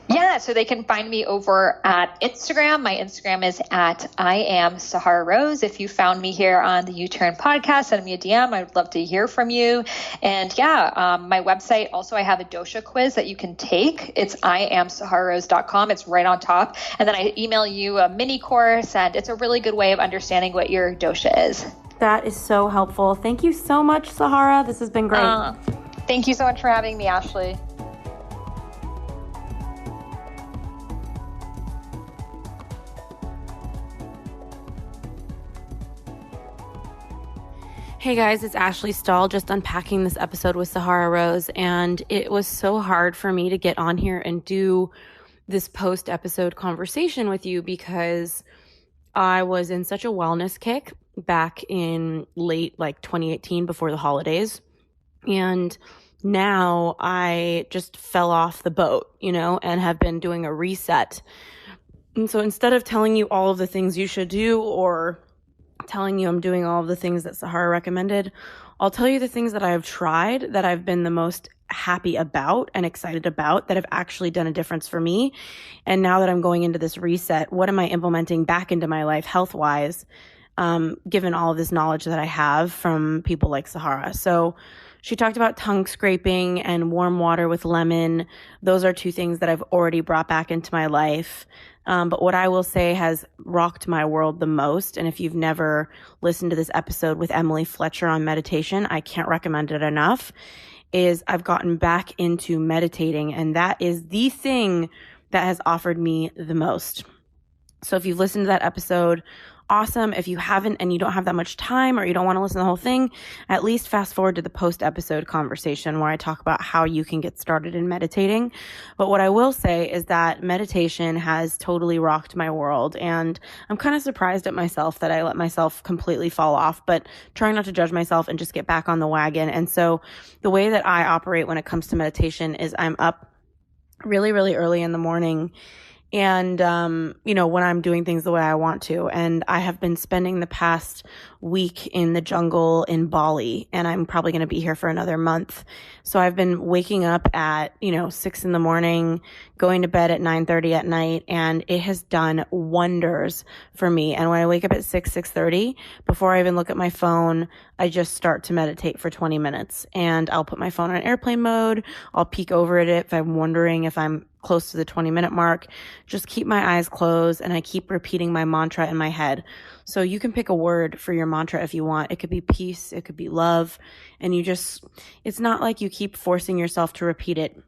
Yeah, so they can find me over at Instagram. My Instagram is at I am Sahara Rose. If you found me here on the U-Turn podcast, send me a DM. I would love to hear from you. And my website, also I have a dosha quiz that you can take. It's iamsahararose.com. It's right on top. And then I email you a mini course, and it's a really good way of understanding what your dosha is. That is so helpful. Thank you so much, Sahara. This has been great. Thank you so much for having me, Ashley. Hey guys, it's Ashley Stahl, just unpacking this episode with Sahara Rose, and it was so hard for me to get on here and do this post-episode conversation with you because I was in such a wellness kick back in late 2018 before the holidays, and now I just fell off the boat, and have been doing a reset. And so instead of telling you all of the things you should do or telling you I'm doing all of the things that Sahara recommended, I'll tell you the things that I have tried that I've been the most happy about and excited about that have actually done a difference for me. And now that I'm going into this reset, what am I implementing back into my life health-wise, given all of this knowledge that I have from people like Sahara? So she talked about tongue scraping and warm water with lemon. Those are two things that I've already brought back into my life. But what I will say has rocked my world the most, and if you've never listened to this episode with Emily Fletcher on meditation, I can't recommend it enough, is I've gotten back into meditating, and that is the thing that has offered me the most. So if you've listened to that episode, awesome. If you haven't and you don't have that much time or you don't want to listen to the whole thing, at least fast forward to the post-episode conversation where I talk about how you can get started in meditating. But what I will say is that meditation has totally rocked my world, and I'm kind of surprised at myself that I let myself completely fall off, but trying not to judge myself and just get back on the wagon. And so the way that I operate when it comes to meditation is I'm up really, really early in the morning, and, when I'm doing things the way I want to. And I have been spending the past week in the jungle in Bali, and I'm probably going to be here for another month. So I've been waking up at, 6 in the morning, going to bed at 9:30 at night, and it has done wonders for me. And when I wake up at 6:30, before I even look at my phone, I just start to meditate for 20 minutes, and I'll put my phone on airplane mode. I'll peek over at it if I'm wondering if I'm close to the 20-minute mark. Just keep my eyes closed, and I keep repeating my mantra in my head. So you can pick a word for your mantra if you want. It could be peace, it could be love, and it's not like you keep forcing yourself to repeat it.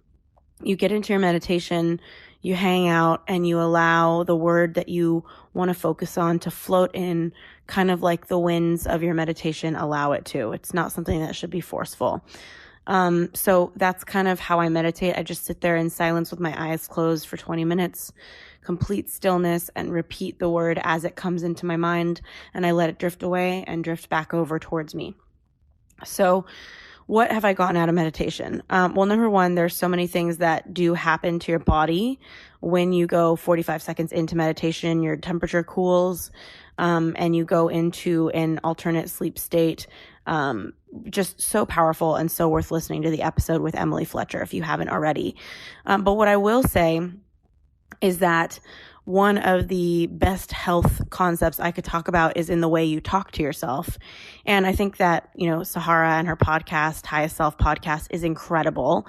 You get into your meditation, you hang out, and you allow the word that you want to focus on to float in, kind of like the winds of your meditation allow it to. It's not something that should be forceful. So that's kind of how I meditate. I just sit there in silence with my eyes closed for 20 minutes, complete stillness, and repeat the word as it comes into my mind, and I let it drift away and drift back over towards me. So what have I gotten out of meditation? Well, number one, there's so many things that do happen to your body when you go 45 seconds into meditation. Your temperature cools, and you go into an alternate sleep state. Just so powerful and so worth listening to the episode with Emily Fletcher if you haven't already. But what I will say is that one of the best health concepts I could talk about is in the way you talk to yourself. And I think that, Sahara and her podcast, Highest Self podcast, is incredible,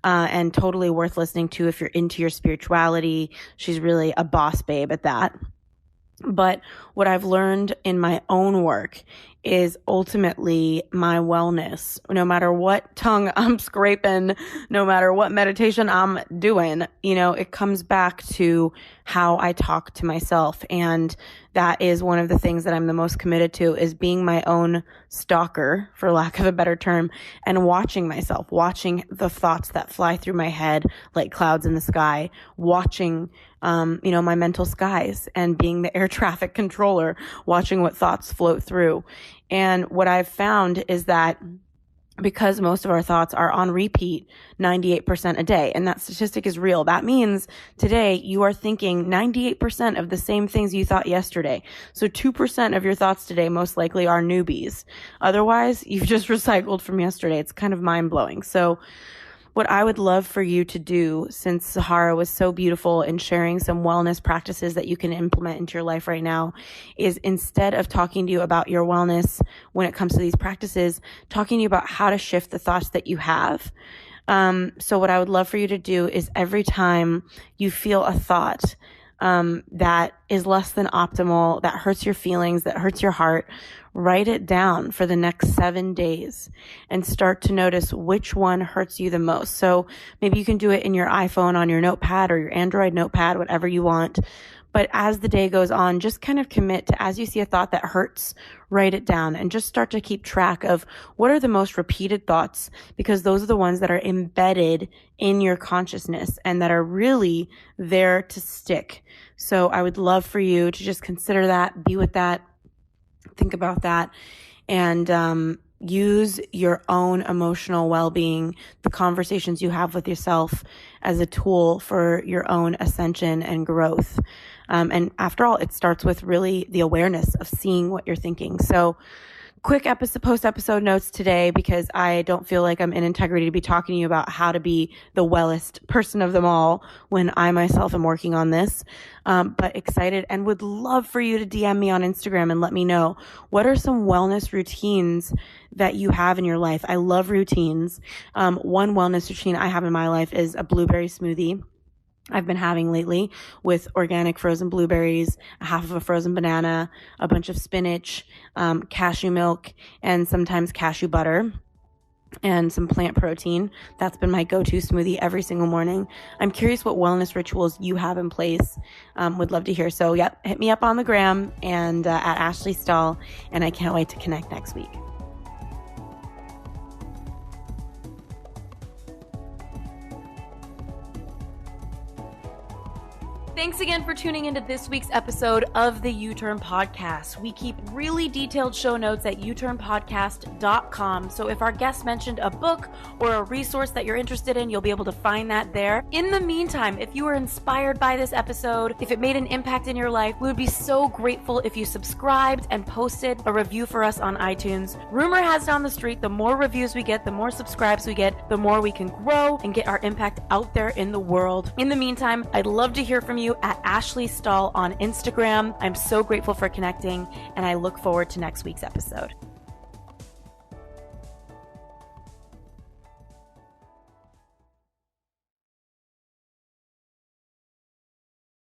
and totally worth listening to if you're into your spirituality. She's really a boss babe at that. But what I've learned in my own work is ultimately my wellness. No matter what tongue I'm scraping, no matter what meditation I'm doing, it comes back to how I talk to myself. And that is one of the things that I'm the most committed to, is being my own stalker, for lack of a better term, and watching myself, watching the thoughts that fly through my head like clouds in the sky, watching my mental skies, and being the air traffic controller, watching what thoughts float through. And what I've found is that because most of our thoughts are on repeat 98% a day, and that statistic is real, that means today you are thinking 98% of the same things you thought yesterday. So 2% of your thoughts today most likely are newbies. Otherwise, you've just recycled from yesterday. It's kind of mind-blowing. So what I would love for you to do, since Sahara was so beautiful in sharing some wellness practices that you can implement into your life right now, is instead of talking to you about your wellness when it comes to these practices, talking to you about how to shift the thoughts that you have. So what I would love for you to do is every time you feel a thought that is less than optimal, that hurts your feelings, that hurts your heart, write it down for the next 7 days and start to notice which one hurts you the most. So maybe you can do it in your iPhone on your notepad or your Android notepad, whatever you want. But as the day goes on, just kind of commit to, as you see a thought that hurts, write it down and just start to keep track of what are the most repeated thoughts, because those are the ones that are embedded in your consciousness and that are really there to stick. So I would love for you to just consider that, be with that, think about that, and use your own emotional well-being, the conversations you have with yourself, as a tool for your own ascension and growth. And after all, it starts with really the awareness of seeing what you're thinking. So quick post-episode notes today, because I don't feel like I'm in integrity to be talking to you about how to be the wellest person of them all when I myself am working on this. But excited and would love for you to DM me on Instagram and let me know, what are some wellness routines that you have in your life? I love routines. One wellness routine I have in my life is a blueberry smoothie I've been having lately, with organic frozen blueberries, a half of a frozen banana, a bunch of spinach, cashew milk, and sometimes cashew butter, and some plant protein. That's been my go-to smoothie every single morning. I'm curious what wellness rituals you have in place. Would love to hear. So hit me up on the gram and at Ashley Stahl, and I can't wait to connect next week. Thanks again for tuning into this week's episode of the U-Turn Podcast. We keep really detailed show notes at uturnpodcast.com. So if our guest mentioned a book or a resource that you're interested in, you'll be able to find that there. In the meantime, if you were inspired by this episode, if it made an impact in your life, we would be so grateful if you subscribed and posted a review for us on iTunes. Rumor has it on the street, the more reviews we get, the more subscribes we get, the more we can grow and get our impact out there in the world. In the meantime, I'd love to hear from you at Ashley Stahl on Instagram. I'm so grateful for connecting, and I look forward to next week's episode.